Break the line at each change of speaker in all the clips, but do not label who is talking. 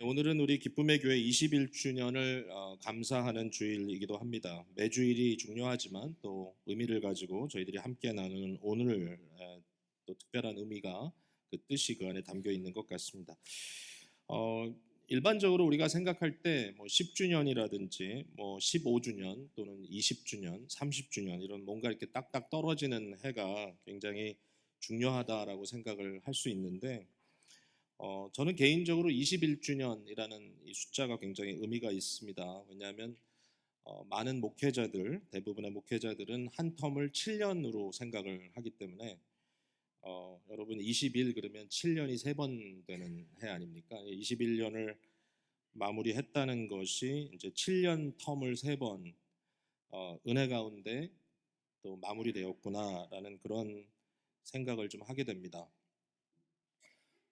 오늘은 우리 기쁨의 교회 21주년을 감사하는 주일이기도 합니다. 매주일이 중요하지만 또 의미를 가지고 저희들이 함께 나누는 오늘 또 특별한 의미가 그 뜻이 그 안에 담겨 있는 것 같습니다. 어, 일반적으로 우리가 생각할 때 뭐 10주년이라든지 뭐 15주년 또는 20주년, 30주년 이런 뭔가 이렇게 딱딱 떨어지는 해가 굉장히 중요하다라고 생각을 할 수 있는데 저는 개인적으로 21주년이라는 이 숫자가 굉장히 의미가 있습니다. 왜냐하면 많은 목회자들, 대부분의 목회자들은 한 텀을 7년으로 생각을 하기 때문에 여러분 21 그러면 7년이 3번 되는 해 아닙니까? 21년을 마무리했다는 것이 이제 7년 텀을 3번 은혜 가운데 또 마무리되었구나라는 그런 생각을 좀 하게 됩니다.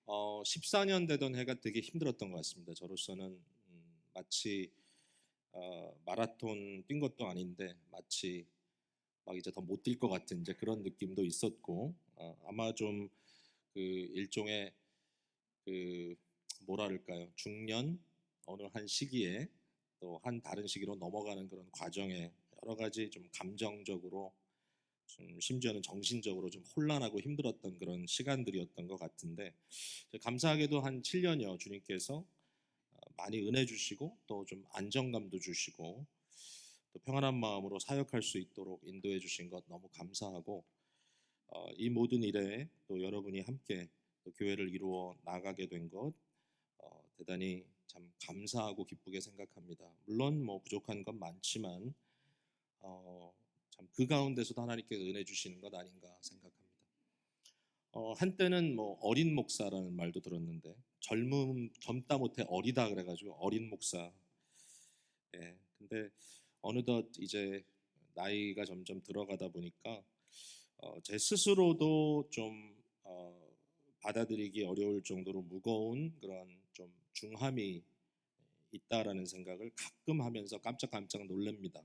14년 되던 해가 되게 힘들었던 것 같습니다. 저로서는 마치 마라톤 뛴 것도 아닌데 마치 막 이제 더 못 뛸 것 같은 이제 그런 느낌도 있었고 아마 좀 그 일종의 그 뭐랄까요 중년 어느 한 시기에 또 한 다른 시기로 넘어가는 그런 과정에 여러 가지 좀 감정적으로 좀 심지어는 정신적으로 좀 혼란하고 힘들었던 그런 시간들이었던 것 같은데 감사하게도 한 7년여 주님께서 많이 은혜 주시고 또 좀 안정감도 주시고 또 평안한 마음으로 사역할 수 있도록 인도해 주신 것 너무 감사하고 이 모든 일에 또 여러분이 함께 또 교회를 이루어 나가게 된 것 대단히 참 감사하고 기쁘게 생각합니다. 물론 뭐 부족한 건 많지만 참 그 가운데서도 하나님께서 은혜 주시는 것 아닌가 생각합니다. 한때는 뭐 어린 목사라는 말도 들었는데 젊다 못해 어리다 그래가지고 어린 목사. 예. 근데 어느덧 이제 나이가 점점 들어가다 보니까 제 스스로도 좀 받아들이기 어려울 정도로 무거운 그런 좀 중함이 있다라는 생각을 가끔 하면서 깜짝깜짝 놀랍니다.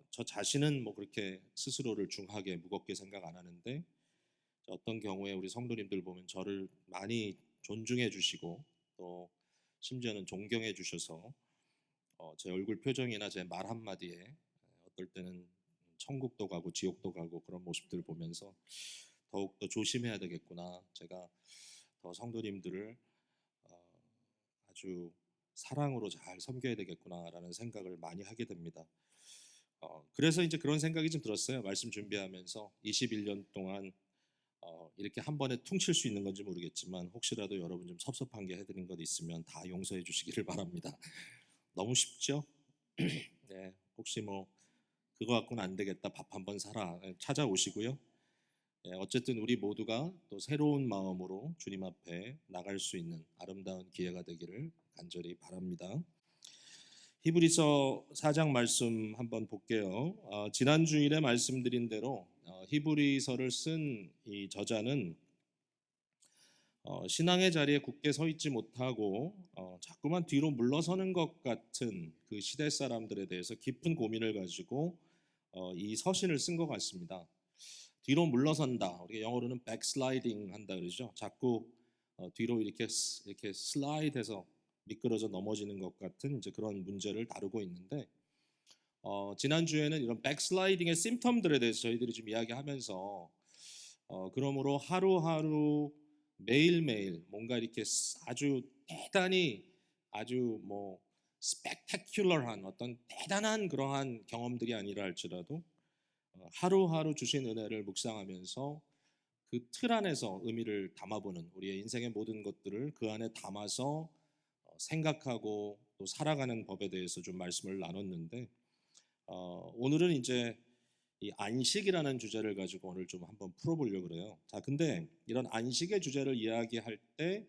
저 자신은 뭐 그렇게 스스로를 중하게 무겁게 생각 안 하는데 어떤 경우에 우리 성도님들 보면 저를 많이 존중해 주시고 또 심지어는 존경해 주셔서 제 얼굴 표정이나 제 말 한마디에 어떨 때는 천국도 가고 지옥도 가고 그런 모습들을 보면서 더욱더 조심해야 되겠구나. 제가 더 성도님들을 어, 아주 사랑으로 잘 섬겨야 되겠구나라는 생각을 많이 하게 됩니다. 그래서 이제 그런 생각이 좀 들었어요. 말씀 준비하면서 21년 동안 이렇게 한 번에 퉁칠 수 있는 건지 모르겠지만 혹시라도 여러분 좀 섭섭한 게 해드린 것 있으면 다 용서해 주시기를 바랍니다. 너무 쉽죠? 네, 혹시 뭐 그거 갖고는 안 되겠다. 밥 한 번 사라. 찾아오시고요. 네, 어쨌든 우리 모두가 또 새로운 마음으로 주님 앞에 나갈 수 있는 아름다운 기회가 되기를 간절히 바랍니다. 히브리서 4장 말씀 한번 볼게요. 지난 주일에 말씀드린 대로 히브리서를 쓴 이 저자는 신앙의 자리에 굳게 서 있지 못하고 자꾸만 뒤로 물러서는 것 같은 그 시대 사람들에 대해서 깊은 고민을 가지고 이 서신을 쓴 것 같습니다. 뒤로 물러선다. 우리가 영어로는 backsliding 한다 그러죠. 자꾸 뒤로 이렇게 슬라이드해서 미끄러져 넘어지는 것 같은 이제 그런 문제를 다루고 있는데 지난 주에는 이런 백슬라이딩의 심텀들에 대해서 저희들이 좀 이야기하면서 그러므로 하루하루 매일매일 뭔가 이렇게 아주 대단히 아주 뭐 스펙타큘러한 어떤 대단한 그러한 경험들이 아니라 할지라도 하루하루 주신 은혜를 묵상하면서 그 틀 안에서 의미를 담아보는 우리의 인생의 모든 것들을 그 안에 담아서 생각하고 또 살아가는 법에 대해서 좀 말씀을 나눴는데 오늘은 이제 이 안식이라는 주제를 가지고 오늘 좀 한번 풀어보려고 그래요. 자, 근데 이런 안식의 주제를 이야기할 때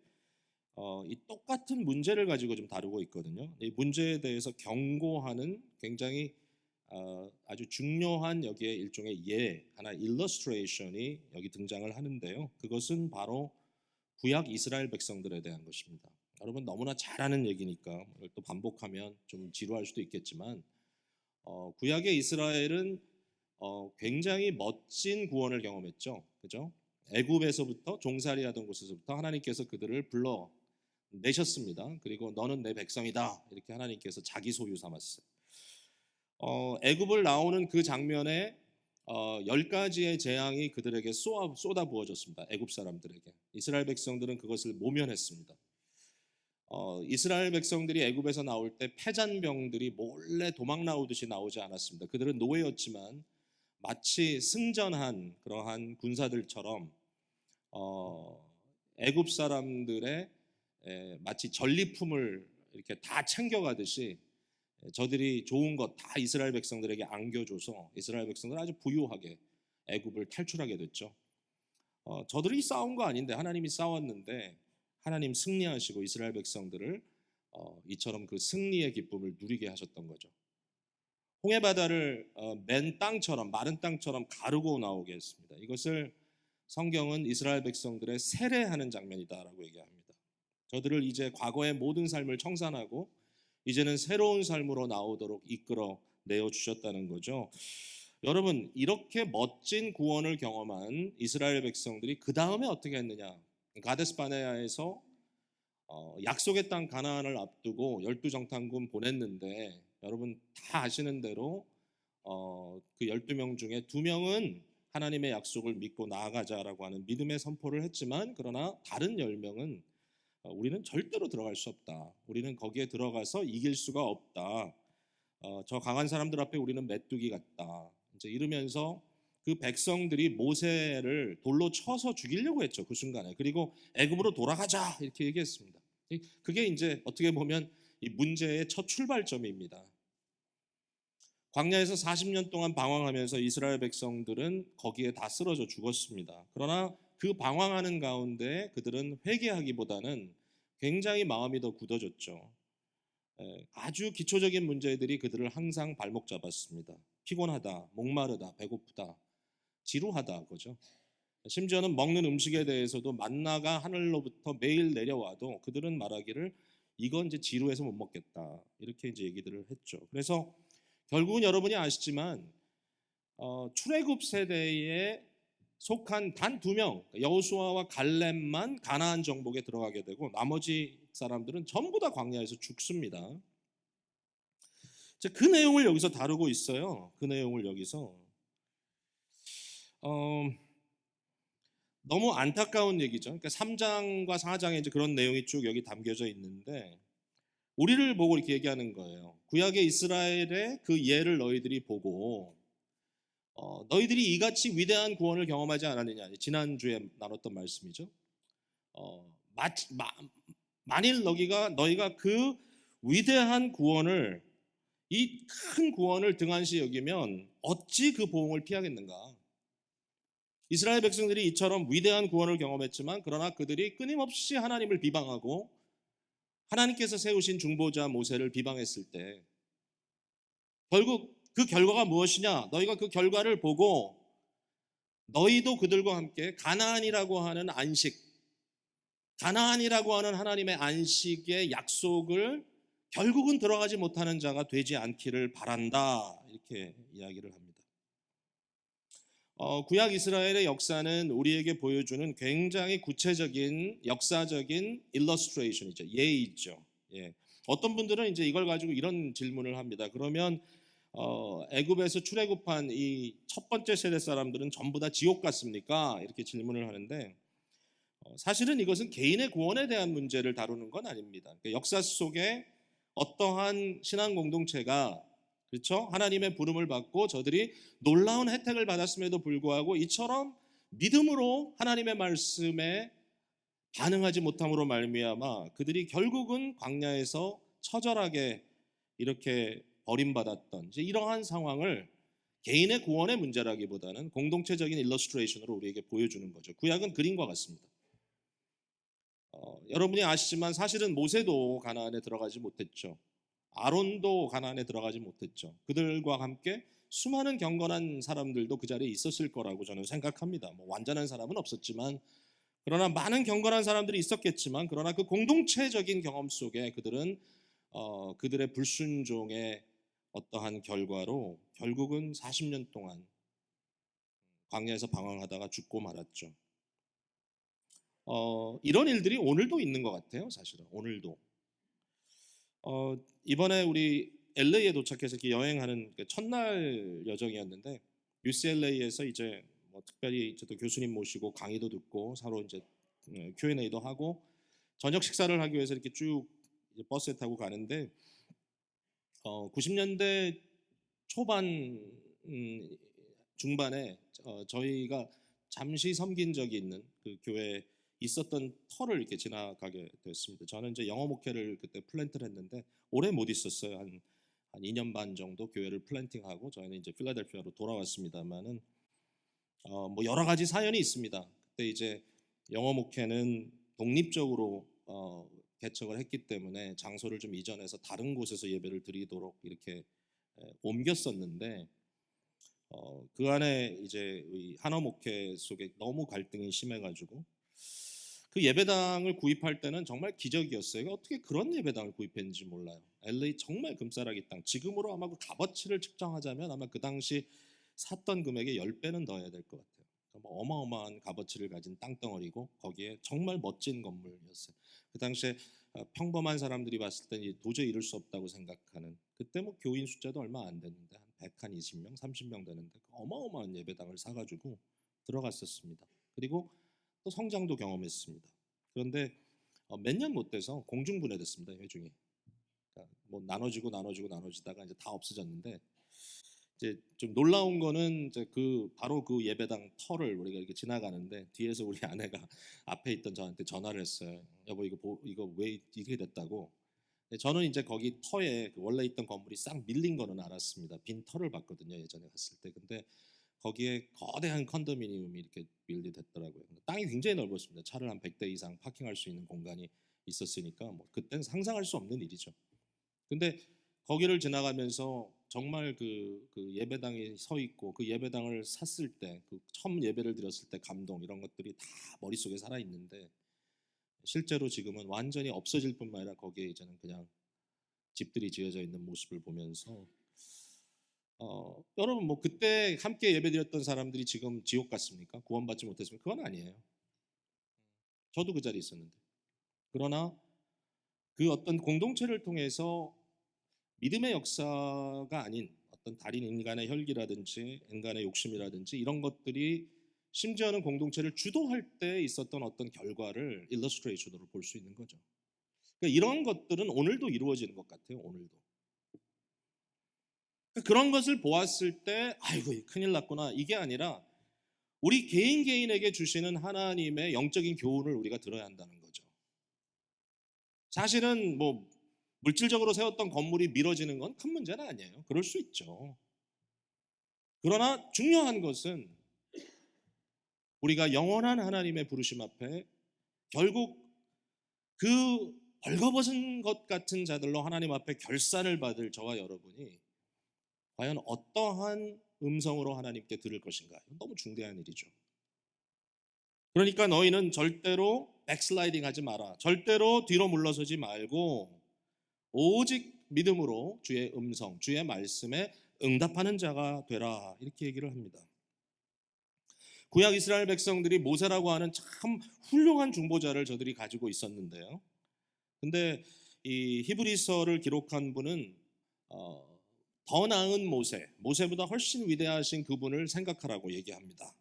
이 똑같은 문제를 가지고 좀 다루고 있거든요. 이 문제에 대해서 경고하는 굉장히 아주 중요한 여기에 일종의 하나 일러스트레이션이 여기 등장을 하는데요. 그것은 바로 구약 이스라엘 백성들에 대한 것입니다. 여러분 너무나 잘 아는 얘기니까 이걸 또 반복하면 좀 지루할 수도 있겠지만 구약의 이스라엘은 굉장히 멋진 구원을 경험했죠. 그죠? 애굽에서부터 종살이하던 곳에서부터 하나님께서 그들을 불러 내셨습니다. 그리고 너는 내 백성이다 이렇게 하나님께서 자기 소유 삼았어요. 애굽을 나오는 그 장면에 10가지의 재앙이 그들에게 쏟아 부어졌습니다. 애굽 사람들에게. 이스라엘 백성들은 그것을 모면했습니다. 이스라엘 백성들이 애굽에서 나올 때 패잔병들이 몰래 도망 나오듯이 나오지 않았습니다. 그들은 노예였지만 마치 승전한 그러한 군사들처럼 애굽 사람들의 마치 전리품을 이렇게 다 챙겨가듯이 저들이 좋은 것 다 이스라엘 백성들에게 안겨줘서 이스라엘 백성들은 아주 부유하게 애굽을 탈출하게 됐죠. 저들이 싸운 거 아닌데 하나님이 싸웠는데 하나님 승리하시고 이스라엘 백성들을 이처럼 그 승리의 기쁨을 누리게 하셨던 거죠. 홍해 바다를 맨 땅처럼 마른 땅처럼 가르고 나오게 했습니다. 이것을 성경은 이스라엘 백성들의 세례하는 장면이다라고 얘기합니다. 저들을 이제 과거의 모든 삶을 청산하고 이제는 새로운 삶으로 나오도록 이끌어 내어 주셨다는 거죠. 여러분, 이렇게 멋진 구원을 경험한 이스라엘 백성들이 그 다음에 어떻게 했느냐? 가데스 바네아에서 약속의 땅 가나안을 앞두고 12정탐군 보냈는데 여러분 다 아시는 대로 그 12명 중에 2명은 하나님의 약속을 믿고 나아가자라고 하는 믿음의 선포를 했지만 그러나 다른 10명은 우리는 절대로 들어갈 수 없다. 우리는 거기에 들어가서 이길 수가 없다. 저 강한 사람들 앞에 우리는 메뚜기 같다. 이제 이러면서 그 백성들이 모세를 돌로 쳐서 죽이려고 했죠. 그 순간에. 그리고 애굽으로 돌아가자 이렇게 얘기했습니다. 그게 이제 어떻게 보면 이 문제의 첫 출발점입니다. 광야에서 40년 동안 방황하면서 이스라엘 백성들은 거기에 다 쓰러져 죽었습니다. 그러나 그 방황하는 가운데 그들은 회개하기보다는 굉장히 마음이 더 굳어졌죠. 아주 기초적인 문제들이 그들을 항상 발목 잡았습니다. 피곤하다, 목마르다, 배고프다, 지루하다 그죠. 심지어는 먹는 음식에 대해서도 만나가 하늘로부터 매일 내려와도 그들은 말하기를 이건 이제 지루해서 못 먹겠다 이렇게 이제 얘기들을 했죠. 그래서 결국은 여러분이 아시지만 출애굽 세대에 속한 단 2명 여호수아와 갈렙만 가나안 정복에 들어가게 되고 나머지 사람들은 전부 다 광야에서 죽습니다. 그 내용을 여기서 다루고 있어요. 그 내용을 여기서 너무 안타까운 얘기죠. 그러니까 3장과 4장에 이제 그런 내용이 쭉 여기 담겨져 있는데 우리를 보고 이렇게 얘기하는 거예요. 구약의 이스라엘의 그 예를 너희들이 보고 너희들이 이같이 위대한 구원을 경험하지 않았느냐. 지난주에 나눴던 말씀이죠. 만일 너희가 그 위대한 구원을 이 큰 구원을 등한시 여기면 어찌 그 보응을 피하겠는가. 이스라엘 백성들이 이처럼 위대한 구원을 경험했지만 그러나 그들이 끊임없이 하나님을 비방하고 하나님께서 세우신 중보자 모세를 비방했을 때 결국 그 결과가 무엇이냐? 너희가 그 결과를 보고 너희도 그들과 함께 가나안이라고 하는 안식, 가나안이라고 하는 하나님의 안식의 약속을 결국은 들어가지 못하는 자가 되지 않기를 바란다 이렇게 이야기를 합니다. 구약 이스라엘의 역사는 우리에게 보여주는 굉장히 구체적인 역사적인 일러스트레이션이죠. 예이죠. 예. 어떤 분들은 이제 이걸 가지고 이런 질문을 합니다. 그러면 애굽에서 출애굽한 이 첫 번째 세대 사람들은 전부 다 지옥 같습니까? 이렇게 질문을 하는데 사실은 이것은 개인의 구원에 대한 문제를 다루는 건 아닙니다. 그러니까 역사 속에 어떠한 신앙 공동체가 그렇죠? 하나님의 부름을 받고 저들이 놀라운 혜택을 받았음에도 불구하고 이처럼 믿음으로 하나님의 말씀에 반응하지 못함으로 말미암아 그들이 결국은 광야에서 처절하게 이렇게 버림받았던 이러한 상황을 개인의 구원의 문제라기보다는 공동체적인 일러스트레이션으로 우리에게 보여주는 거죠. 구약은 그림과 같습니다. 여러분이 아시지만 사실은 모세도 가나안에 들어가지 못했죠. 아론도 가나안에 들어가지 못했죠. 그들과 함께 수많은 경건한 사람들도 그 자리에 있었을 거라고 저는 생각합니다. 완전한 사람은 없었지만 그러나 많은 경건한 사람들이 있었겠지만 그러나 그 공동체적인 경험 속에 그들은 그들의 불순종의 어떠한 결과로 결국은 40년 동안 광야에서 방황하다가 죽고 말았죠. 이런 일들이 오늘도 있는 것 같아요. 사실은 오늘도. 이번에 우리 LA에 도착해서 이렇게 여행하는 그 첫날 여정이었는데 UCLA에서 이제 뭐 특별히 저도 교수님 모시고 강의도 듣고 서로 이제 Q&A도 하고 저녁 식사를 하기 위해서 이렇게 쭉 이제 버스에 타고 가는데 90년대 초반 중반에 저희가 잠시 섬긴 적이 있는 그 교회에 있었던 터를 이렇게 지나가게 됐습니다. 저는 이제 영어 목회를 그때 플랜트를 했는데 오래 못 있었어요. 한 2년 반 정도 교회를 플랜팅하고 저희는 이제 필라델피아로 돌아왔습니다만은 뭐 여러 가지 사연이 있습니다. 그때 이제 영어 목회는 독립적으로 개척을 했기 때문에 장소를 좀 이전해서 다른 곳에서 예배를 드리도록 이렇게 옮겼었는데 그 안에 이제 한화 목회 속에 너무 갈등이 심해가지고 그 예배당을 구입할 때는 정말 기적이었어요. 어떻게 그런 예배당을 구입했는지 몰라요. LA 정말 금싸라기 땅. 지금으로 아마 그 값어치를 측정하자면 아마 그 당시 샀던 금액의 10배는 더 해야 될 것 같아요. 어마어마한 값어치를 가진 땅덩어리고 거기에 정말 멋진 건물이었어요. 그 당시에 평범한 사람들이 봤을 때 도저히 이룰 수 없다고 생각하는 그때 뭐 교인 숫자도 얼마 안 됐는데 한 120명, 30명 되는데 어마어마한 예배당을 사가지고 들어갔었습니다. 그리고 또 성장도 경험했습니다. 그런데 몇 년 못 돼서 공중분해됐습니다. 회중이. 그러니까 뭐 나눠지다가 이제 다 없어졌는데 이제 좀 놀라운 거는 이제 그 바로 그 예배당 터를 우리가 이렇게 지나가는데 뒤에서 우리 아내가 앞에 있던 저한테 전화를 했어요. 여보 이거 왜 이렇게 됐다고. 저는 이제 거기 터에 원래 있던 건물이 싹 밀린 거는 알았습니다. 빈 터를 봤거든요. 예전에 갔을 때. 근데 거기에 거대한 컨도미니움이 이렇게 밀리됐더라고요. 땅이 굉장히 넓었습니다. 차를 한 100대 이상 파킹할 수 있는 공간이 있었으니까 뭐 그때는 상상할 수 없는 일이죠. 근데 거기를 지나가면서 정말 그 예배당이 서 있고 그 예배당을 샀을 때 그 처음 예배를 드렸을 때 감동 이런 것들이 다 머릿속에 살아 있는데 실제로 지금은 완전히 없어질 뿐만 아니라 거기에 이제는 그냥 집들이 지어져 있는 모습을 보면서 여러분 뭐 그때 함께 예배드렸던 사람들이 지금 지옥 갔습니까? 구원받지 못했습니까? 그건 아니에요. 저도 그 자리에 있었는데. 그러나 그 어떤 공동체를 통해서 믿음의 역사가 아닌 어떤 다른 인간의 혈기라든지 인간의 욕심이라든지 이런 것들이 심지어는 공동체를 주도할 때 있었던 어떤 결과를 일러스트레이션으로 볼 수 있는 거죠. 그러니까 이런 것들은 오늘도 이루어지는 것 같아요. 오늘도. 그런 것을 보았을 때 아이고 큰일 났구나 이게 아니라 우리 개인에게 주시는 하나님의 영적인 교훈을 우리가 들어야 한다는 거죠. 사실은 뭐 물질적으로 세웠던 건물이 미뤄지는 건 큰 문제는 아니에요. 그럴 수 있죠. 그러나 중요한 것은 우리가 영원한 하나님의 부르심 앞에 결국 그 벌거벗은 것 같은 자들로 하나님 앞에 결산을 받을 저와 여러분이 과연 어떠한 음성으로 하나님께 들을 것인가? 너무 중대한 일이죠. 그러니까 너희는 절대로 백슬라이딩 하지 마라. 절대로 뒤로 물러서지 말고 오직 믿음으로 주의 음성, 주의 말씀에 응답하는 자가 되라. 이렇게 얘기를 합니다. 구약 이스라엘 백성들이 모세라고 하는 참 훌륭한 중보자를 저들이 가지고 있었는데요. 근데 이 히브리서를 기록한 분은 더 나은 모세보다 훨씬 위대하신 그분을 생각하라고 얘기합니다.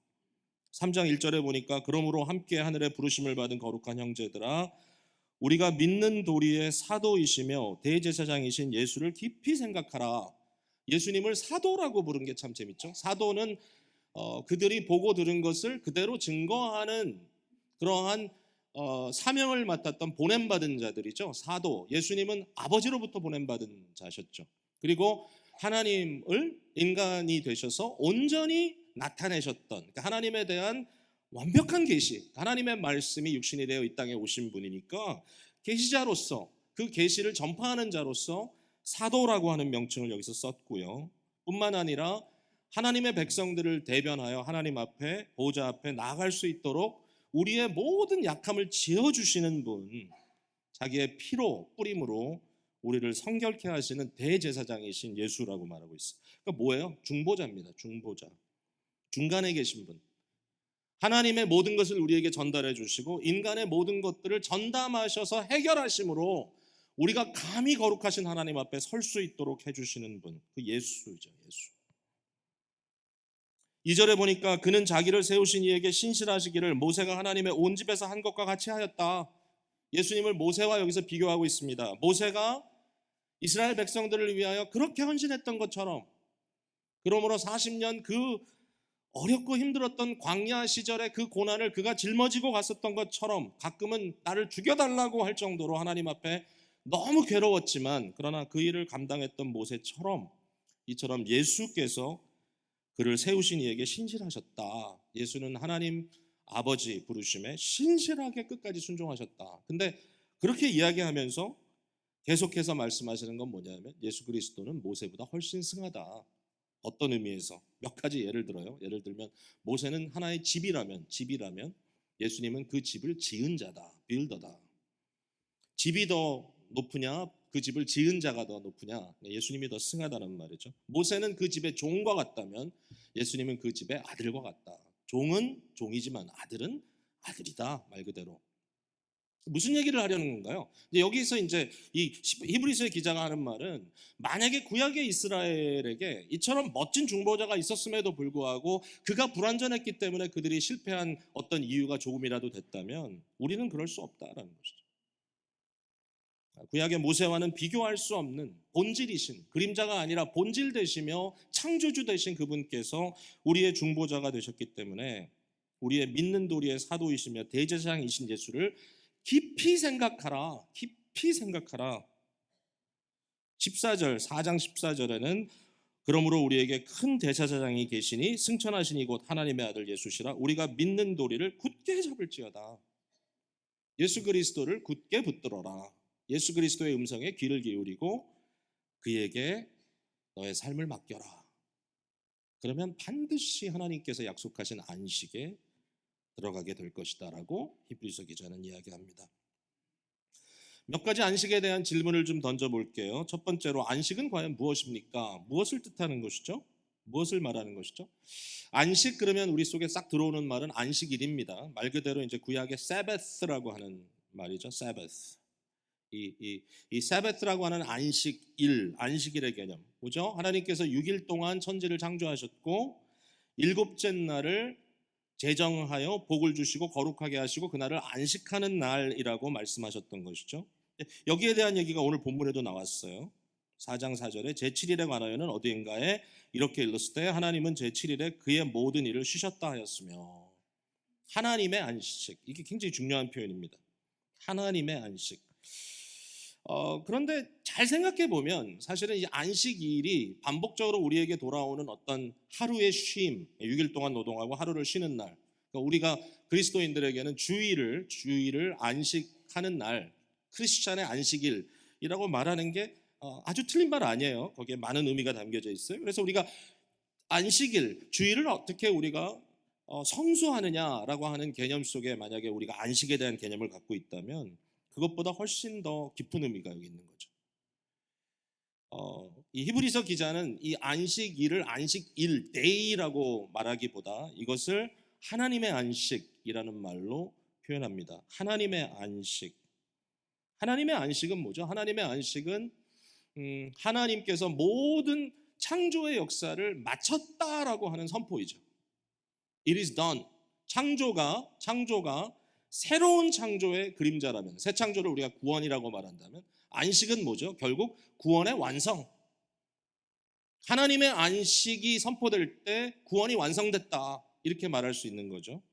3장 1절에 보니까 그러므로 함께 하늘의 부르심을 받은 거룩한 형제들아 우리가 믿는 도리의 사도이시며 대제사장이신 예수를 깊이 생각하라. 예수님을 사도라고 부른 게 참 재밌죠. 사도는 그들이 보고 들은 것을 그대로 증거하는 그러한 사명을 맡았던 보냄받은 자들이죠. 사도. 예수님은 아버지로부터 보냄받은 자셨죠. 그리고 하나님을 인간이 되셔서 온전히 나타내셨던 그러니까 하나님에 대한 완벽한 계시, 하나님의 말씀이 육신이 되어 이 땅에 오신 분이니까 계시자로서 그 계시를 전파하는 자로서 사도라고 하는 명칭을 여기서 썼고요. 뿐만 아니라 하나님의 백성들을 대변하여 하나님 앞에 보호자 앞에 나아갈 수 있도록 우리의 모든 약함을 지어주시는 분, 자기의 피로 뿌림으로 우리를 성결케 하시는 대제사장이신 예수라고 말하고 있어요. 그러니까 뭐예요? 중보자입니다. 중보자. 중간에 계신 분. 하나님의 모든 것을 우리에게 전달해 주시고 인간의 모든 것들을 전담하셔서 해결하심으로 우리가 감히 거룩하신 하나님 앞에 설 수 있도록 해주시는 분, 그 예수죠. 예수. 2절에 보니까 그는 자기를 세우신 이에게 신실하시기를 모세가 하나님의 온 집에서 한 것과 같이 하였다. 예수님을 모세와 여기서 비교하고 있습니다. 모세가 이스라엘 백성들을 위하여 그렇게 헌신했던 것처럼, 그러므로 40년 그 어렵고 힘들었던 광야 시절의 그 고난을 그가 짊어지고 갔었던 것처럼 가끔은 나를 죽여달라고 할 정도로 하나님 앞에 너무 괴로웠지만 그러나 그 일을 감당했던 모세처럼 이처럼 예수께서 그를 세우신 이에게 신실하셨다. 예수는 하나님 아버지 부르심에 신실하게 끝까지 순종하셨다. 근데 그렇게 이야기하면서 계속해서 말씀하시는 건 뭐냐면 예수 그리스도는 모세보다 훨씬 승하다. 어떤 의미에서? 몇 가지 예를 들어요. 예를 들면 모세는 하나의 집이라면 예수님은 그 집을 지은 자다. 빌더다. 집이 더 높으냐? 그 집을 지은 자가 더 높으냐? 예수님이 더 승하다는 말이죠. 모세는 그 집의 종과 같다면 예수님은 그 집의 아들과 같다. 종은 종이지만 아들은 아들이다. 말 그대로. 무슨 얘기를 하려는 건가요? 여기서 이제 이 히브리서의 기자가 하는 말은 만약에 구약의 이스라엘에게 이처럼 멋진 중보자가 있었음에도 불구하고 그가 불완전했기 때문에 그들이 실패한 어떤 이유가 조금이라도 됐다면 우리는 그럴 수 없다라는 것이죠. 구약의 모세와는 비교할 수 없는 본질이신, 그림자가 아니라 본질 되시며 창조주 되신 그분께서 우리의 중보자가 되셨기 때문에 우리의 믿는 도리의 사도이시며 대제사장이신 예수를 깊이 생각하라. 깊이 생각하라. 14절, 4장 14절에는 그러므로 우리에게 큰 대제사장이 계시니 승천하시니 곧 하나님의 아들 예수시라. 우리가 믿는 도리를 굳게 잡을지어다. 예수 그리스도를 굳게 붙들어라. 예수 그리스도의 음성에 귀를 기울이고 그에게 너의 삶을 맡겨라. 그러면 반드시 하나님께서 약속하신 안식에 들어가게 될 것이다 라고 히브리서 기자는 이야기합니다. 몇 가지 안식에 대한 질문을 좀 던져볼게요. 첫 번째로 안식은 과연 무엇입니까? 무엇을 뜻하는 것이죠? 무엇을 말하는 것이죠? 안식 그러면 우리 속에 싹 들어오는 말은 안식일입니다. 말 그대로 이제 구약의 사바스라고 하는 말이죠. 사바스. 이 사바스라고 하는 안식일의 개념. 뭐죠? 하나님께서 6일 동안 천지를 창조하셨고 일곱째 날을 제정하여 복을 주시고 거룩하게 하시고 그날을 안식하는 날이라고 말씀하셨던 것이죠. 여기에 대한 얘기가 오늘 본문에도 나왔어요. 4장 4절에 제7일에 관하여는 어디인가에 이렇게 읽었을 때 하나님은 제7일에 그의 모든 일을 쉬셨다 하였으며 하나님의 안식. 이게 굉장히 중요한 표현입니다. 하나님의 안식. 그런데 잘 생각해 보면 사실은 이 안식일이 반복적으로 우리에게 돌아오는 어떤 하루의 쉼, 6일 동안 노동하고 하루를 쉬는 날. 그러니까 우리가 그리스도인들에게는 주일을 안식하는 날, 크리스찬의 안식일이라고 말하는 게 아주 틀린 말 아니에요. 거기에 많은 의미가 담겨져 있어요. 그래서 우리가 안식일, 주일을 어떻게 우리가 성수하느냐라고 하는 개념 속에 만약에 우리가 안식에 대한 개념을 갖고 있다면 그것보다 훨씬 더 깊은 의미가 여기 있는 거죠. 이 히브리서 기자는 이 안식일을 안식일, 데이라고 말하기보다 이것을 하나님의 안식이라는 말로 표현합니다. 하나님의 안식. 하나님의 안식은 뭐죠? 하나님의 안식은 하나님께서 모든 창조의 역사를 마쳤다라고 하는 선포이죠. It is done. 창조가 새로운 창조의 그림자라면, 새 창조를 우리가 구원이라고 말한다면 안식은 뭐죠? 결국 구원의 완성. 하나님의 안식이 선포될 때 구원이 완성됐다 이렇게 말할 수 있는 거죠.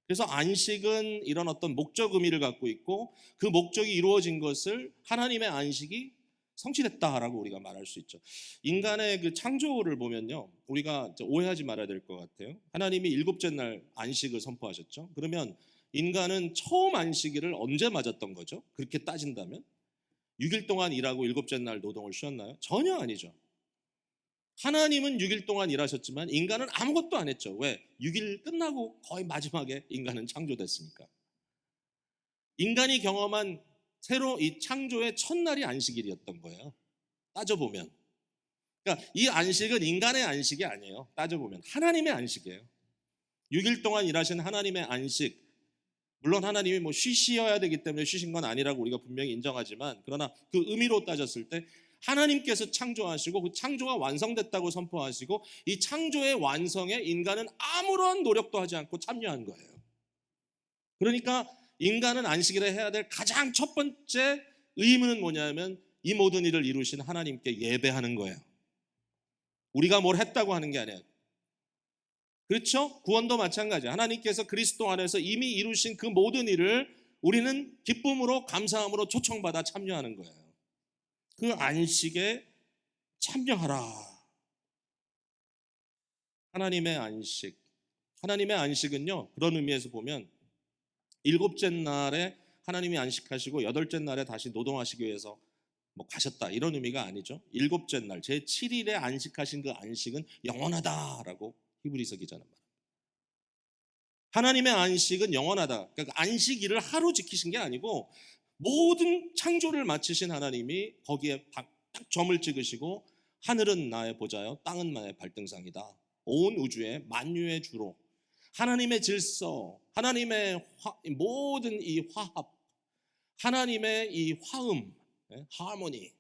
그래서 안식은 이런 어떤 목적 의미를 갖고 있고 그 목적이 이루어진 것을 하나님의 안식이 성취됐다라고 우리가 말할 수 있죠. 인간의 그 창조를 보면요, 우리가 오해하지 말아야 될 것 같아요. 하나님이 일곱째 날 안식을 선포하셨죠. 그러면 인간은 처음 안식일을 언제 맞았던 거죠? 그렇게 따진다면 6일 동안 일하고 일곱째 날 노동을 쉬었나요? 전혀 아니죠. 하나님은 6일 동안 일하셨지만 인간은 아무것도 안 했죠. 왜? 6일 끝나고 거의 마지막에 인간은 창조됐으니까. 인간이 경험한 새로 이 창조의 첫날이 안식일이었던 거예요. 따져보면. 그러니까 이 안식은 인간의 안식이 아니에요. 따져보면 하나님의 안식이에요. 6일 동안 일하신 하나님의 안식, 물론 하나님이 뭐 쉬셔야 되기 때문에 쉬신 건 아니라고 우리가 분명히 인정하지만, 그러나 그 의미로 따졌을 때 하나님께서 창조하시고 그 창조가 완성됐다고 선포하시고 이 창조의 완성에 인간은 아무런 노력도 하지 않고 참여한 거예요. 그러니까 인간은 안식일에 해야 될 가장 첫 번째 의무는 뭐냐면 이 모든 일을 이루신 하나님께 예배하는 거예요. 우리가 뭘 했다고 하는 게 아니에요. 그렇죠? 구원도 마찬가지예요. 하나님께서 그리스도 안에서 이미 이루신 그 모든 일을 우리는 기쁨으로 감사함으로 초청받아 참여하는 거예요. 그 안식에 참여하라. 하나님의 안식. 하나님의 안식은요, 그런 의미에서 보면 일곱째 날에 하나님이 안식하시고 여덟째 날에 다시 노동하시기 위해서 뭐 가셨다 이런 의미가 아니죠. 일곱째 날 제7일에 안식하신 그 안식은 영원하다라고 히브리서 기자는 말합니다. 하나님의 안식은 영원하다. 그러니까 안식일을 하루 지키신 게 아니고 모든 창조를 마치신 하나님이 거기에 딱 점을 찍으시고 하늘은 나의 보좌요 땅은 나의 발등상이다. 온 우주의 만유의 주로 하나님의 질서, 하나님의 모든 이 화합, 하나님의 이 화음, 하모니,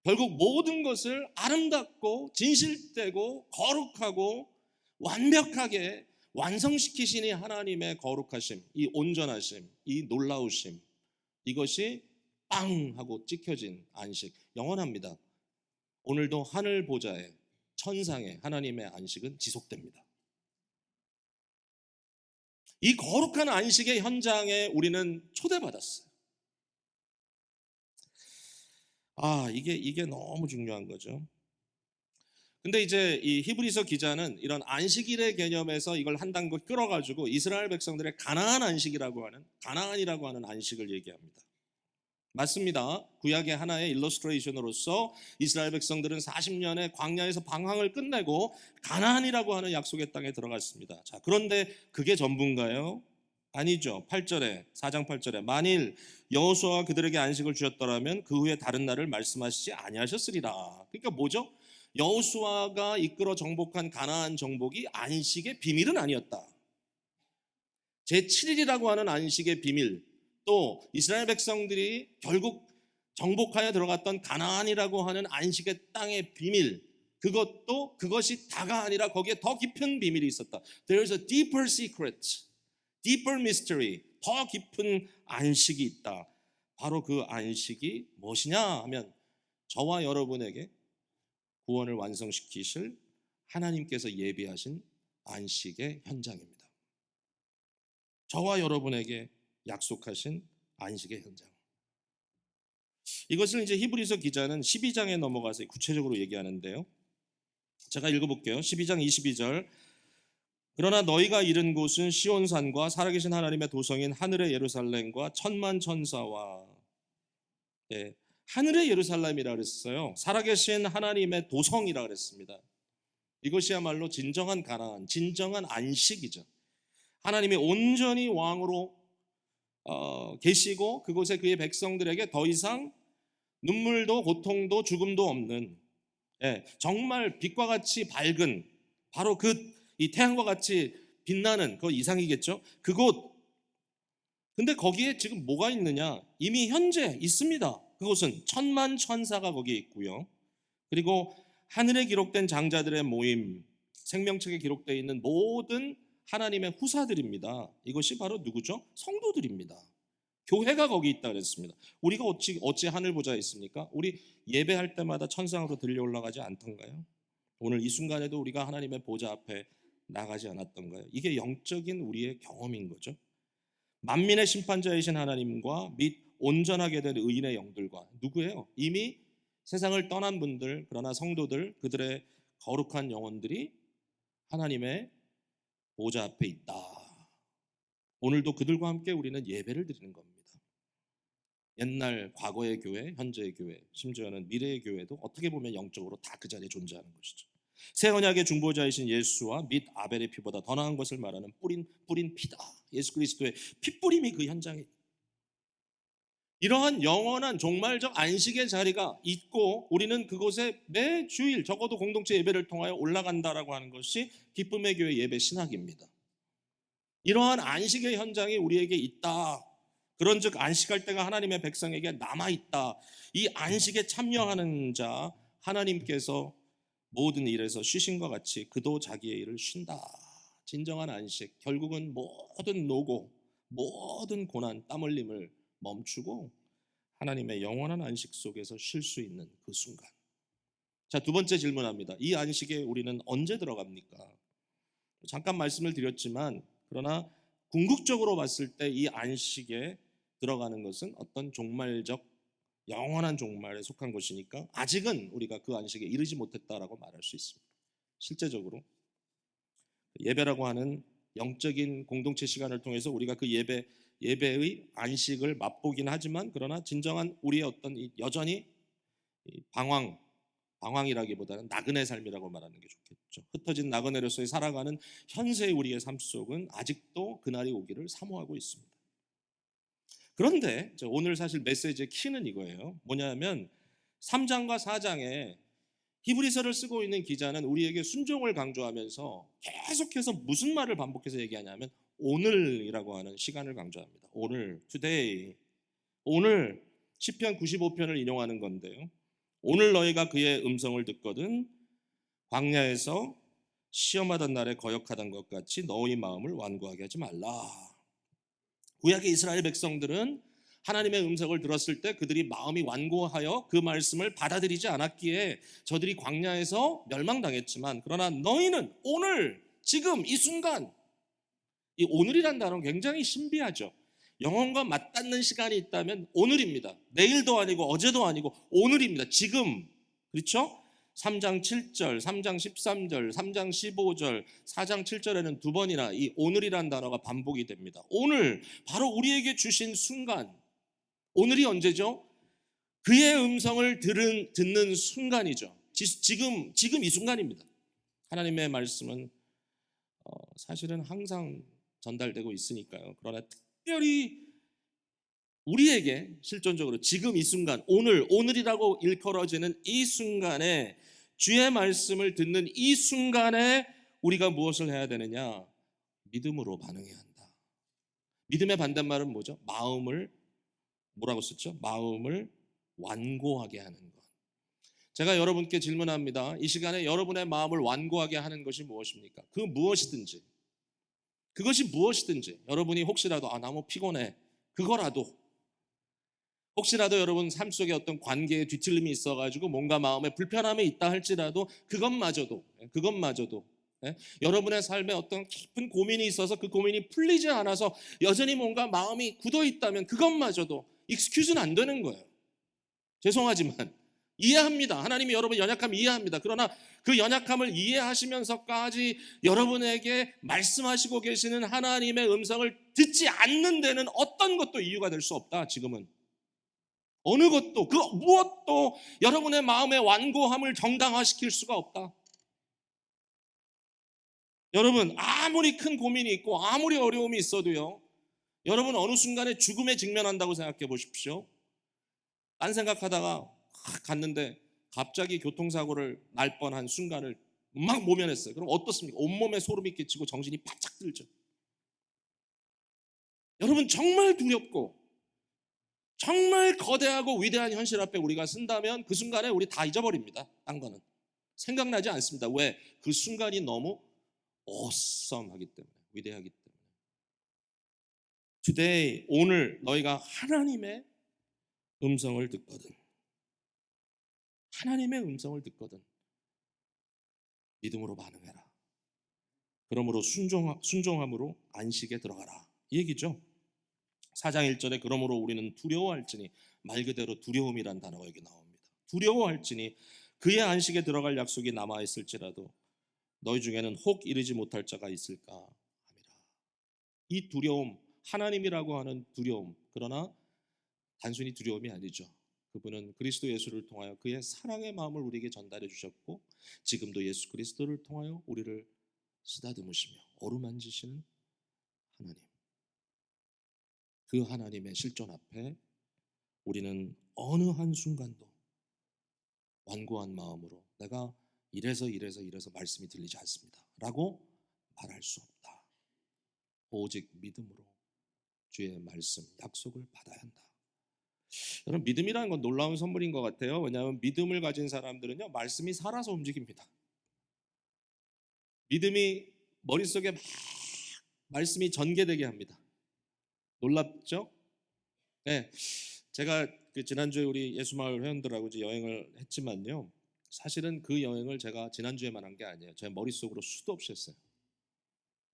결국 모든 것을 아름답고 진실되고 거룩하고 완벽하게 완성시키시니 하나님의 거룩하심, 이 온전하심, 이 놀라우심, 이것이 빵 하고 찍혀진 안식, 영원합니다. 오늘도 하늘 보좌에 천상에 하나님의 안식은 지속됩니다. 이 거룩한 안식의 현장에 우리는 초대받았어요. 이게 너무 중요한 거죠. 근데 이제 이 히브리서 기자는 이런 안식일의 개념에서 이걸 한 단계 끌어가지고 이스라엘 백성들의 가나안이라고 하는 안식을 얘기합니다. 맞습니다. 구약의 하나의 일러스트레이션으로서 이스라엘 백성들은 40년의 광야에서 방황을 끝내고 가나안이라고 하는 약속의 땅에 들어갔습니다. 자, 그런데 그게 전부인가요? 아니죠. 4장 8절에 만일 여호수아가 그들에게 안식을 주셨더라면 그 후에 다른 날을 말씀하시지 아니하셨으리라. 그러니까 뭐죠? 여호수아가 이끌어 정복한 가나안 정복이 안식의 비밀은 아니었다. 제7일이라고 하는 안식의 비밀, 또 이스라엘 백성들이 결국 정복하여 들어갔던 가나안이라고 하는 안식의 땅의 비밀, 그것이 다가 아니라 거기에 더 깊은 비밀이 있었다. There is a deeper secret, deeper mystery, 더 깊은 안식이 있다. 바로 그 안식이 무엇이냐 하면 저와 여러분에게 구원을 완성시키실 하나님께서 예비하신 안식의 현장입니다. 저와 여러분에게 약속하신 안식의 현장. 이것을 이제 히브리서 기자는 12장에 넘어가서 구체적으로 얘기하는데요. 제가 읽어볼게요. 12장 22절. 그러나 너희가 이른 곳은 시온산과 살아계신 하나님의 도성인 하늘의 예루살렘과 천만 천사와, 하늘의 예루살렘이라 그랬어요. 살아계신 하나님의 도성이라 그랬습니다. 이것이야말로 진정한 가나안, 진정한 안식이죠. 하나님이 온전히 왕으로 계시고 그곳에 그의 백성들에게 더 이상 눈물도 고통도 죽음도 없는, 정말 빛과 같이 밝은, 바로 이 태양과 같이 빛나는 그 이상이겠죠. 그곳. 근데 거기에 지금 뭐가 있느냐? 이미 현재 있습니다. 그곳은 천만 천사가 거기에 있고요. 그리고 하늘에 기록된 장자들의 모임, 생명책에 기록되어 있는 모든 하나님의 후사들입니다. 이것이 바로 누구죠? 성도들입니다. 교회가 거기 있다 그랬습니다. 우리가 어찌 하늘 보좌에 있습니까? 우리 예배할 때마다 천상으로 들려 올라가지 않던가요? 오늘 이 순간에도 우리가 하나님의 보좌 앞에 나가지 않았던가요? 이게 영적인 우리의 경험인 거죠. 만민의 심판자이신 하나님과 및 온전하게 된 의인의 영들과, 누구예요? 이미 세상을 떠난 분들, 그러나 성도들, 그들의 거룩한 영혼들이 하나님의 보좌 앞에 있다. 오늘도 그들과 함께 우리는 예배를 드리는 겁니다. 옛날 과거의 교회, 현재의 교회, 심지어는 미래의 교회도 어떻게 보면 영적으로 다 그 자리에 존재하는 것이죠. 새 언약의 중보자이신 예수와 및 아벨의 피보다 더 나은 것을 말하는 뿌린 피다. 예수 그리스도의 피뿌림이 그 현장에. 이러한 영원한 종말적 안식의 자리가 있고 우리는 그곳에 매주일 적어도 공동체 예배를 통하여 올라간다라고 하는 것이 기쁨의 교회 예배 신학입니다. 이러한 안식의 현장이 우리에게 있다. 그런즉 안식할 때가 하나님의 백성에게 남아 있다. 이 안식에 참여하는 자 하나님께서 모든 일에서 쉬신과 같이 그도 자기의 일을 쉰다. 진정한 안식, 결국은 모든 노고, 모든 고난, 땀 흘림을 멈추고 하나님의 영원한 안식 속에서 쉴 수 있는 그 순간. 자, 두 번째 질문합니다. 이 안식에 우리는 언제 들어갑니까? 잠깐 말씀을 드렸지만 그러나 궁극적으로 봤을 때 이 안식에 들어가는 것은 어떤 종말적 영원한 종말에 속한 것이니까 아직은 우리가 그 안식에 이르지 못했다라고 말할 수 있습니다. 실제적으로 예배라고 하는 영적인 공동체 시간을 통해서 우리가 그 예배의 안식을 맛보긴 하지만 그러나 진정한 우리의 어떤 여전히 방황이라기보다는 나그네 삶이라고 말하는 게 좋겠죠. 흩어진 나그네로서의 살아가는 현세의 우리의 삶 속은 아직도 그날이 오기를 사모하고 있습니다. 그런데 오늘 사실 메시지의 키는 이거예요. 뭐냐면 3장과 4장에 히브리서를 쓰고 있는 기자는 우리에게 순종을 강조하면서 계속해서 무슨 말을 반복해서 얘기하냐면 오늘이라고 하는 시간을 강조합니다. 오늘, today. 오늘 시편 95편을 인용하는 건데요. 오늘 너희가 그의 음성을 듣거든 광야에서 시험하던 날에 거역하던 것 같이 너희 마음을 완고하게 하지 말라. 구약의 이스라엘 백성들은 하나님의 음성을 들었을 때 그들이 마음이 완고하여 그 말씀을 받아들이지 않았기에 저들이 광야에서 멸망당했지만 그러나 너희는 오늘 지금 이 순간, 이 오늘이란 단어는 굉장히 신비하죠. 영혼과 맞닿는 시간이 있다면 오늘입니다. 내일도 아니고 어제도 아니고 오늘입니다. 지금. 그렇죠? 3장 7절, 3장 13절, 3장 15절, 4장 7절에는 두 번이나 이 오늘이란 단어가 반복이 됩니다. 오늘 바로 우리에게 주신 순간. 오늘이 언제죠? 그의 음성을 듣는 순간이죠. 지금 이 순간입니다. 하나님의 말씀은 사실은 항상 전달되고 있으니까요. 그러나 특별히 우리에게 실존적으로 지금 이 순간, 오늘이라고 일컬어지는 이 순간에 주의 말씀을 듣는 이 순간에 우리가 무엇을 해야 되느냐? 믿음으로 반응해야 한다. 믿음의 반대말은 뭐죠? 뭐라고 썼죠? 마음을 완고하게 하는 것. 제가 여러분께 질문합니다. 이 시간에 여러분의 마음을 완고하게 하는 것이 무엇입니까? 그것이 무엇이든지 여러분이 혹시라도 너무 피곤해. 그거라도 혹시라도 여러분 삶 속에 어떤 관계에 뒤틀림이 있어가지고 뭔가 마음에 불편함이 있다 할지라도 그것마저도 여러분의 삶에 어떤 깊은 고민이 있어서 그 고민이 풀리지 않아서 여전히 뭔가 마음이 굳어 있다면 그것마저도 익스큐즈는 안 되는 거예요. 죄송하지만 이해합니다. 하나님이 여러분 연약함 이해합니다. 그러나 그 연약함을 이해하시면서까지 여러분에게 말씀하시고 계시는 하나님의 음성을 듣지 않는 데는 어떤 것도 이유가 될 수 없다. 지금은 어느 것도 그 무엇도 여러분의 마음의 완고함을 정당화시킬 수가 없다. 여러분 아무리 큰 고민이 있고 아무리 어려움이 있어도요, 여러분 어느 순간에 죽음에 직면한다고 생각해 보십시오. 딴 생각하다가 갔는데 갑자기 교통사고를 날 뻔한 순간을 막 모면했어요. 그럼 어떻습니까? 온몸에 소름이 끼치고 정신이 바짝 들죠. 여러분 정말 두렵고 정말 거대하고 위대한 현실 앞에 우리가 쓴다면 그 순간에 우리 다 잊어버립니다. 딴 거는 생각나지 않습니다. 왜? 그 순간이 너무 어썸하기 때문에, 위대하기 때문에. Today, 오늘 너희가 하나님의 음성을 듣거든, 하나님의 음성을 듣거든 믿음으로 반응해라. 그러므로 순종함으로 안식에 들어가라. 이 얘기죠. 4장 1절에 그러므로 우리는 두려워할지니, 말 그대로 두려움이란 단어가 여기 나옵니다. 두려워할지니 그의 안식에 들어갈 약속이 남아있을지라도 너희 중에는 혹 이르지 못할 자가 있을까 함이라. 이 두려움, 하나님이라고 하는 두려움, 그러나 단순히 두려움이 아니죠. 그분은 그리스도 예수를 통하여 그의 사랑의 마음을 우리에게 전달해 주셨고 지금도 예수 그리스도를 통하여 우리를 쓰다듬으시며 어루만지시는 하나님. 그 하나님의 실존 앞에 우리는 어느 한순간도 완고한 마음으로 내가 이래서 말씀이 들리지 않습니다 라고 말할 수 없다. 오직 믿음으로 주의 말씀, 약속을 받아야 한다. 여러분, 믿음이라는 건 놀라운 선물인 것 같아요. 왜냐하면 믿음을 가진 사람들은요, 말씀이 살아서 움직입니다. 믿음이 머릿속에 막 말씀이 전개되게 합니다. 놀랍죠? 네, 제가 지난주에 우리 예수마을 회원들하고 이제 여행을 했지만요, 사실은 그 여행을 제가 지난주에만 한 게 아니에요. 제 머릿속으로 수도 없이 했어요.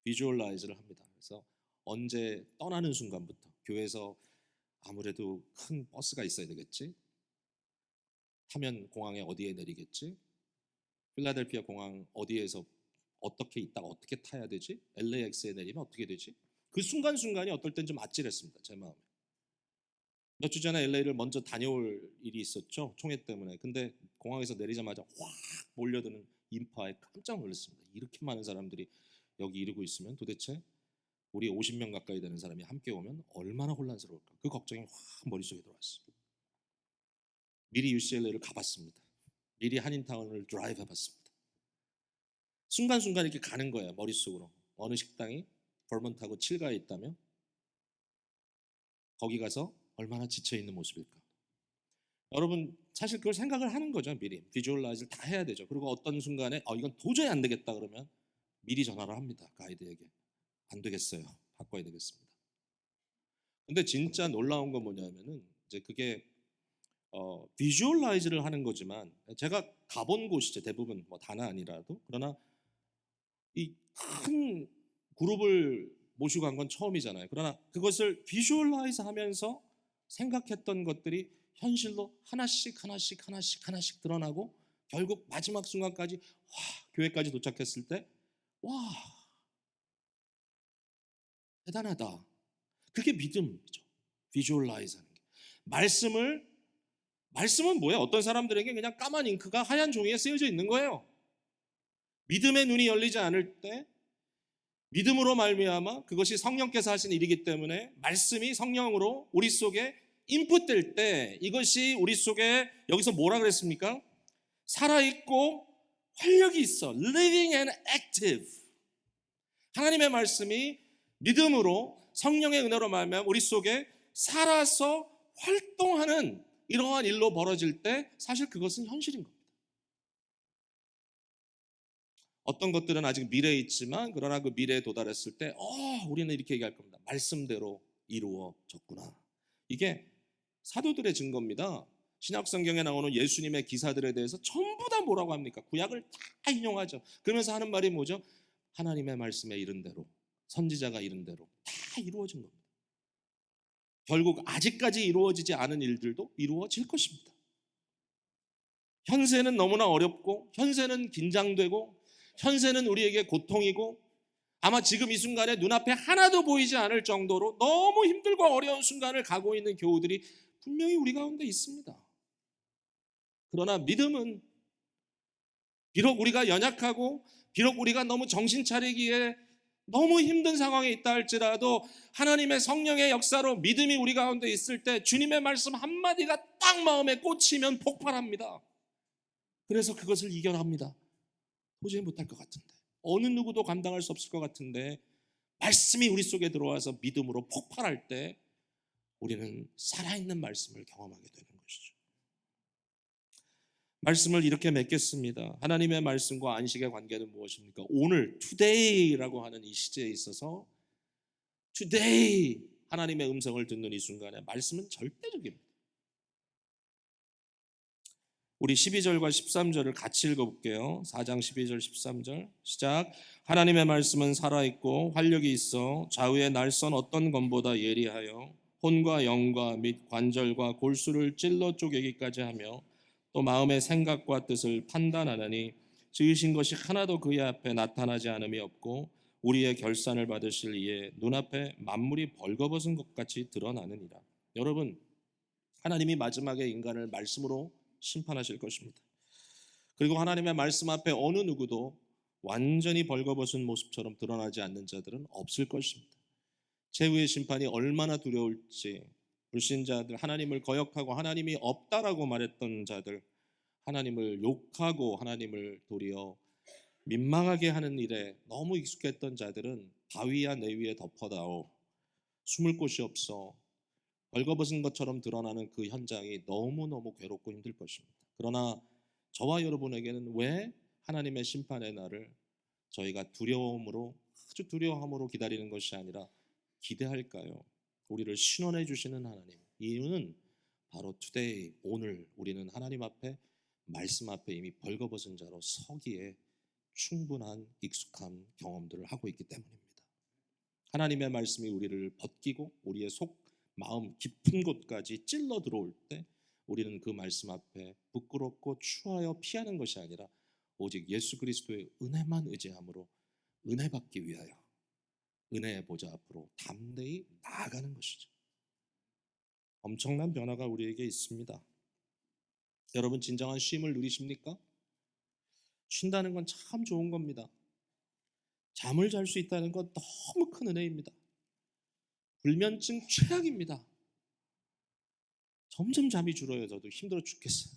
비주얼라이즈를 합니다. 그래서 언제 떠나는 순간부터 교회에서 아무래도 큰 버스가 있어야 되겠지, 타면 공항에 어디에 내리겠지, 필라델피아 공항 어디에서 어떻게 있다가 어떻게 타야 되지, LAX에 내리면 어떻게 되지, 그 순간순간이 어떨 땐 좀 아찔했습니다. 제 마음에. 몇 주 전에 LA를 먼저 다녀올 일이 있었죠, 총회 때문에. 근데 공항에서 내리자마자 확 몰려드는 인파에 깜짝 놀랐습니다. 이렇게 많은 사람들이 여기 이르고 있으면 도대체 우리 50명 가까이 되는 사람이 함께 오면 얼마나 혼란스러울까. 그 걱정이 확 머릿속에 들어왔어요. 미리 UCLA를 가봤습니다. 미리 한인타운을 드라이브 해봤습니다. 순간순간 이렇게 가는 거예요, 머릿속으로. 어느 식당이 버먼트하고 칠가에 있다면 거기 가서 얼마나 지쳐있는 모습일까. 여러분, 사실 그걸 생각을 하는 거죠. 미리 비주얼라이즈를 다 해야 되죠. 그리고 어떤 순간에 이건 도저히 안 되겠다 그러면 미리 전화를 합니다, 가이드에게. 안 되겠어요, 바꿔야 되겠습니다. 근데 진짜 놀라운 건 뭐냐면은 이제 그게 비주얼라이즈를 하는 거지만, 제가 가본 곳이죠, 대부분. 뭐 다는 아니라도. 그러나 이 큰 그룹을 모시고 간 건 처음이잖아요. 그러나 그것을 비주얼라이즈 하면서 생각했던 것들이 현실로 하나씩 드러나고, 결국 마지막 순간까지 교회까지 도착했을 때, 와, 대단하다. 그게 믿음이죠. 비주얼라이즈 하는 게. 말씀은 뭐예요? 어떤 사람들에게 그냥 까만 잉크가 하얀 종이에 쓰여져 있는 거예요. 믿음의 눈이 열리지 않을 때, 믿음으로 말미암아 그것이 성령께서 하신 일이기 때문에 말씀이 성령으로 우리 속에 인풋될 때, 이것이 우리 속에, 여기서 뭐라 그랬습니까? 살아있고 활력이 있어. Living and active. 하나님의 말씀이 믿음으로 성령의 은혜로 말미암아 우리 속에 살아서 활동하는 이러한 일로 벌어질 때, 사실 그것은 현실인 겁니다. 어떤 것들은 아직 미래에 있지만, 그러나 그 미래에 도달했을 때 우리는 이렇게 얘기할 겁니다. 말씀대로 이루어졌구나. 이게 사도들의 증거입니다. 신약 성경에 나오는 예수님의 기사들에 대해서 전부 다 뭐라고 합니까? 구약을 다 인용하죠. 그러면서 하는 말이 뭐죠? 하나님의 말씀에 이른 대로, 선지자가 이른 대로 다 이루어진 겁니다. 결국 아직까지 이루어지지 않은 일들도 이루어질 것입니다. 현세는 너무나 어렵고, 현세는 긴장되고, 현세는 우리에게 고통이고, 아마 지금 이 순간에 눈앞에 하나도 보이지 않을 정도로 너무 힘들고 어려운 순간을 가고 있는 교우들이 분명히 우리 가운데 있습니다. 그러나 믿음은 비록 우리가 연약하고, 비록 우리가 너무 정신 차리기에 너무 힘든 상황에 있다 할지라도, 하나님의 성령의 역사로 믿음이 우리 가운데 있을 때 주님의 말씀 한마디가 딱 마음에 꽂히면 폭발합니다. 그래서 그것을 이겨납니다. 도저히 못할 것 같은데, 어느 누구도 감당할 수 없을 것 같은데, 말씀이 우리 속에 들어와서 믿음으로 폭발할 때 우리는 살아있는 말씀을 경험하게 되는 것이죠. 말씀을 이렇게 맺겠습니다. 하나님의 말씀과 안식의 관계는 무엇입니까? 오늘 today라고 하는 이 시제에 있어서 today 하나님의 음성을 듣는 이 순간에 말씀은 절대적입니다. 우리 12절과 13절을 같이 읽어볼게요. 4장 12절 13절 시작. 하나님의 말씀은 살아있고 활력이 있어 좌우의 날선 어떤 검보다 예리하여 혼과 영과 및 관절과 골수를 찔러 쪼개기까지 하며 또 마음의 생각과 뜻을 판단하느니 지으신 것이 하나도 그의 앞에 나타나지 않음이 없고 우리의 결산을 받으실 이에 눈앞에 만물이 벌거벗은 것 같이 드러나느니라. 여러분, 하나님이 마지막에 인간을 말씀으로 심판하실 것입니다. 그리고 하나님의 말씀 앞에 어느 누구도 완전히 벌거벗은 모습처럼 드러나지 않는 자들은 없을 것입니다. 최후의 심판이 얼마나 두려울지 불신자들, 하나님을 거역하고 하나님이 없다라고 말했던 자들, 하나님을 욕하고 하나님을 도리어 민망하게 하는 일에 너무 익숙했던 자들은 바위야 내 위에 덮어다오, 숨을 곳이 없어 벌거벗은 것처럼 드러나는 그 현장이 너무너무 괴롭고 힘들 것입니다. 그러나 저와 여러분에게는 왜 하나님의 심판의 날을 저희가 두려움으로, 아주 두려움으로 기다리는 것이 아니라 기대할까요? 우리를 신원해 주시는 하나님. 이유는 바로 today, 오늘 우리는 하나님 앞에, 말씀 앞에 이미 벌거벗은 자로 서기에 충분한 익숙한 경험들을 하고 있기 때문입니다. 하나님의 말씀이 우리를 벗기고 우리의 속 마음 깊은 곳까지 찔러 들어올 때 우리는 그 말씀 앞에 부끄럽고 추하여 피하는 것이 아니라 오직 예수 그리스도의 은혜만 의지함으로 은혜 받기 위하여 은혜의 보좌 앞으로 담대히 나아가는 것이죠. 엄청난 변화가 우리에게 있습니다. 여러분, 진정한 쉼을 누리십니까? 쉰다는 건 참 좋은 겁니다. 잠을 잘 수 있다는 건 너무 큰 은혜입니다. 불면증 최악입니다. 점점 잠이 줄어요. 저도 힘들어 죽겠어요.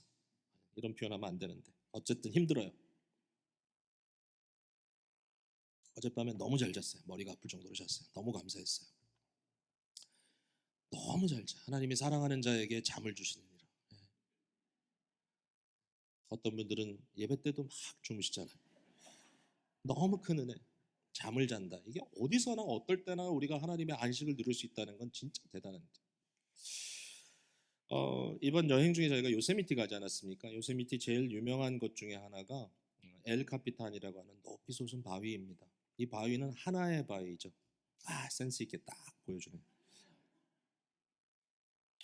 이런 표현하면 안 되는데 어쨌든 힘들어요. 어젯밤에 너무 잘 잤어요. 머리가 아플 정도로 잤어요. 너무 감사했어요. 너무 잘 자. 하나님이 사랑하는 자에게 잠을 주시느니라. 어떤 분들은 예배 때도 막 주무시잖아요. 너무 큰 은혜. 잠을 잔다. 이게 어디서나 어떨 때나 우리가 하나님의 안식을 누릴 수 있다는 건 진짜 대단한 데. 이번 여행 중에 저희가 요세미티 가지 않았습니까? 요세미티 제일 유명한 것 중에 하나가 엘 카피탄이라고 하는 높이 솟은 바위입니다. 이 바위는 하나의 바위죠. 센스 있게 딱 보여주는.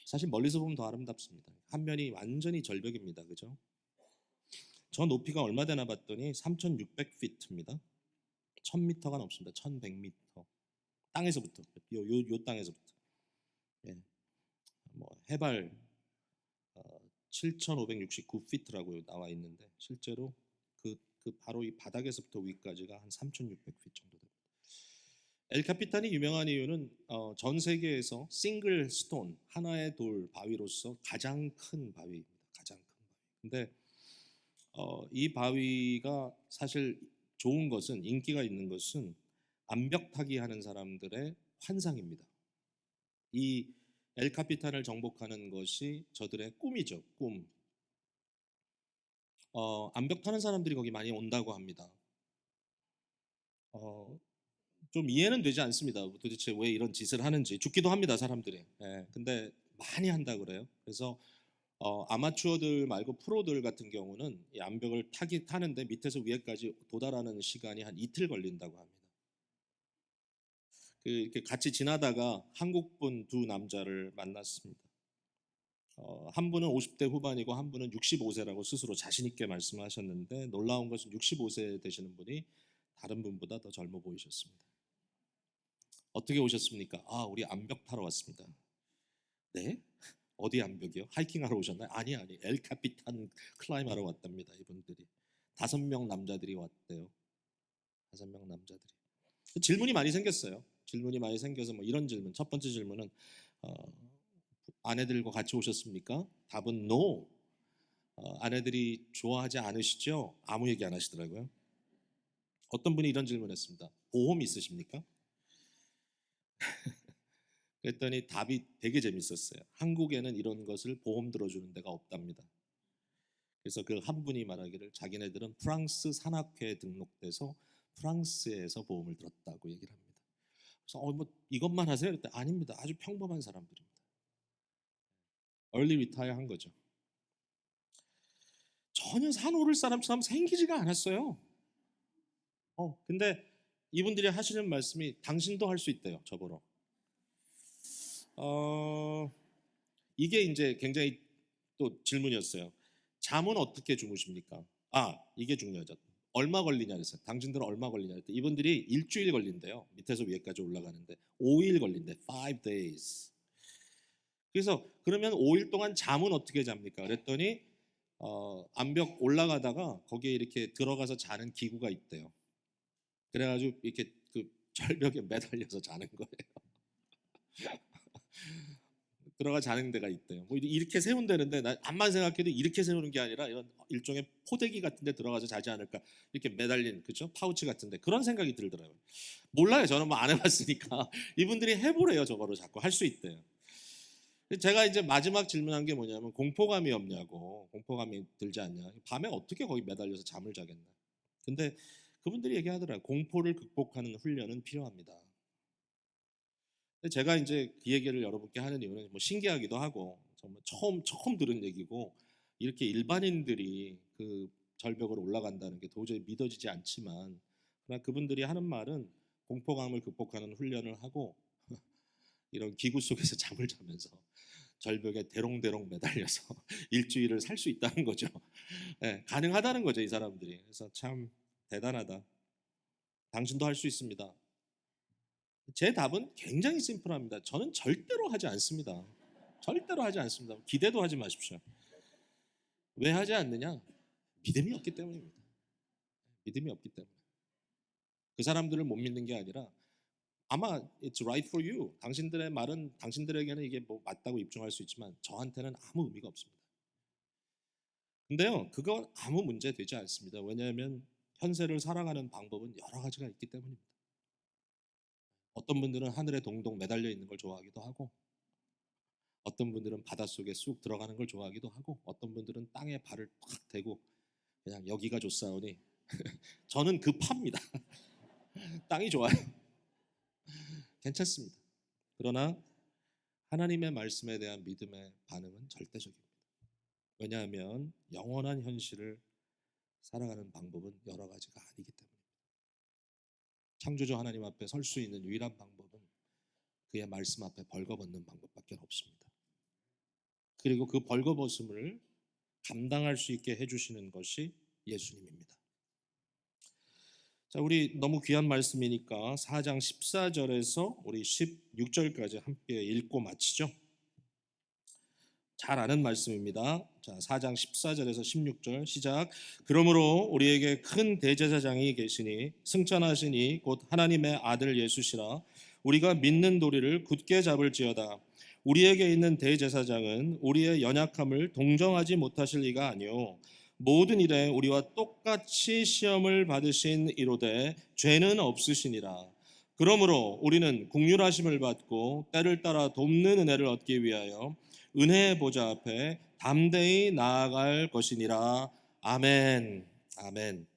사실 멀리서 보면 더 아름답습니다. 한 면이 완전히 절벽입니다. 그죠? 저 높이가 얼마 되나 봤더니 3,600피트입니다. 1,000m가 넘습니다. 1,100m. 땅에서부터 요 땅에서부터. 예. 뭐 해발 7,569피트라고 나와 있는데 실제로 그 바로 이 바닥에서부터 위까지가 한 3,600피트 정도 됩니다. 엘 카피탄이 유명한 이유는 전 세계에서 싱글 스톤, 하나의 돌 바위로서 가장 큰 바위입니다. 가장 큰 바위. 근데 이 바위가 사실 좋은 것은, 인기가 있는 것은 암벽 타기 하는 사람들의 환상입니다. 이 엘 카피탄을 정복하는 것이 저들의 꿈이죠. 꿈. 암벽 타는 사람들이 거기 많이 온다고 합니다. 좀 이해는 되지 않습니다. 도대체 왜 이런 짓을 하는지. 죽기도 합니다, 사람들이. 예, 근데 많이 한다 그래요. 그래서 아마추어들 말고 프로들 같은 경우는 이 암벽을 타는데 밑에서 위에까지 도달하는 시간이 한 이틀 걸린다고 합니다. 이렇게 같이 지나다가 한국분 두 남자를 만났습니다. 한 분은 50대 후반이고 한 분은 65세라고 스스로 자신 있게 말씀하셨는데, 놀라운 것은 65세 되시는 분이 다른 분보다 더 젊어 보이셨습니다. 어떻게 오셨습니까? 우리 암벽 타러 왔습니다. 네? 어디 암벽이요? 하이킹하러 오셨나요? 아니, 엘 카피탄 클라임하러 왔답니다. 이분들이 5명 남자들이 왔대요. 5명 남자들이. 질문이 많이 생겼어요. 질문이 많이 생겨서 뭐 이런 질문. 첫 번째 질문은 아내들과 같이 오셨습니까? 답은 no. 아내들이 좋아하지 않으시죠? 아무 얘기 안 하시더라고요. 어떤 분이 이런 질문했습니다. 보험 있으십니까? 그랬더니 답이 되게 재밌었어요. 한국에는 이런 것을 보험 들어주는 데가 없답니다. 그래서 그 한 분이 말하기를 자기네들은 프랑스 산악회에 등록돼서 프랑스에서 보험을 들었다고 얘기를 합니다. 그래서 뭐 이것만 하세요? 그랬더니 아닙니다. 아주 평범한 사람들입니다. 얼리 리타이어 한 거죠. 전혀 산 오를 사람처럼 생기지가 않았어요. 근데 이분들이 하시는 말씀이 당신도 할 수 있대요. 저보러. 이게 이제 굉장히 또 질문이었어요. 잠은 어떻게 주무십니까? 이게 중요하죠. 얼마 걸리냐 그랬어요. 당신들은 얼마 걸리냐 그랬더니 이분들이 일주일 걸린대요. 밑에서 위에까지 올라가는데 5일 걸린대. 5 days. 그래서 그러면 5일 동안 잠은 어떻게 잡니까? 그랬더니 암벽 올라가다가 거기에 이렇게 들어가서 자는 기구가 있대요. 그래가지고 이렇게 그 절벽에 매달려서 자는 거예요. 들어가 자는 데가 있대요. 뭐 이렇게 세운다는데 나 암만 생각해도 이렇게 세우는 게 아니라 이런 일종의 포대기 같은 데 들어가서 자지 않을까. 이렇게 매달린 그죠? 파우치 같은데 그런 생각이 들더라고요. 몰라요. 저는 뭐 안 해봤으니까. 이분들이 해보래요. 저거로 자꾸 할 수 있대요. 제가 이제 마지막 질문한 게 뭐냐면 공포감이 없냐고. 공포감이 들지 않냐. 밤에 어떻게 거기 매달려서 잠을 자겠나. 근데 그분들이 얘기하더라고요. 공포를 극복하는 훈련은 필요합니다. 근데 제가 이제 그 얘기를 여러분께 하는 이유는 뭐 신기하기도 하고 정말 처음 들은 얘기고 이렇게 일반인들이 그 절벽으로 올라간다는 게 도저히 믿어지지 않지만 그러나 그분들이 하는 말은 공포감을 극복하는 훈련을 하고 이런 기구 속에서 잠을 자면서 절벽에 대롱대롱 매달려서 일주일을 살 수 있다는 거죠. 네, 가능하다는 거죠, 이 사람들이. 그래서 참 대단하다. 당신도 할 수 있습니다. 제 답은 굉장히 심플합니다. 저는 절대로 하지 않습니다. 절대로 하지 않습니다. 기대도 하지 마십시오. 왜 하지 않느냐? 믿음이 없기 때문입니다. 믿음이 없기 때문에. 그 사람들을 못 믿는 게 아니라 아마 it's right for you. 당신들의 말은 당신들에게는 이게 뭐 맞다고 입증할 수 있지만 저한테는 아무 의미가 없습니다. 근데요, 그거 아무 문제 되지 않습니다. 왜냐하면 현세를 살아가는 방법은 여러 가지가 있기 때문입니다. 어떤 분들은 하늘에 동동 매달려 있는 걸 좋아하기도 하고 어떤 분들은 바닷속에 쑥 들어가는 걸 좋아하기도 하고 어떤 분들은 땅에 발을 탁 대고 그냥 여기가 좋사오니 저는 급합니다. 땅이 좋아요. 괜찮습니다. 그러나 하나님의 말씀에 대한 믿음의 반응은 절대적입니다. 왜냐하면 영원한 현실을 살아가는 방법은 여러 가지가 아니기 때문입니다. 창조주 하나님 앞에 설 수 있는 유일한 방법은 그의 말씀 앞에 벌거벗는 방법밖에 없습니다. 그리고 그 벌거벗음을 감당할 수 있게 해주시는 것이 예수님입니다. 자, 우리 너무 귀한 말씀이니까 4장 14절에서 우리 16절까지 함께 읽고 마치죠. 잘 아는 말씀입니다. 자, 4장 14절에서 16절 시작. 그러므로 우리에게 큰 대제사장이 계시니 승천하시니 곧 하나님의 아들 예수시라. 우리가 믿는 도리를 굳게 잡을지어다. 우리에게 있는 대제사장은 우리의 연약함을 동정하지 못하실 리가 아니요 모든 일에 우리와 똑같이 시험을 받으신 이로되 죄는 없으시니라. 그러므로 우리는 긍휼하심을 받고 때를 따라 돕는 은혜를 얻기 위하여 은혜의 보좌 앞에 담대히 나아갈 것이니라. 아멘. 아멘.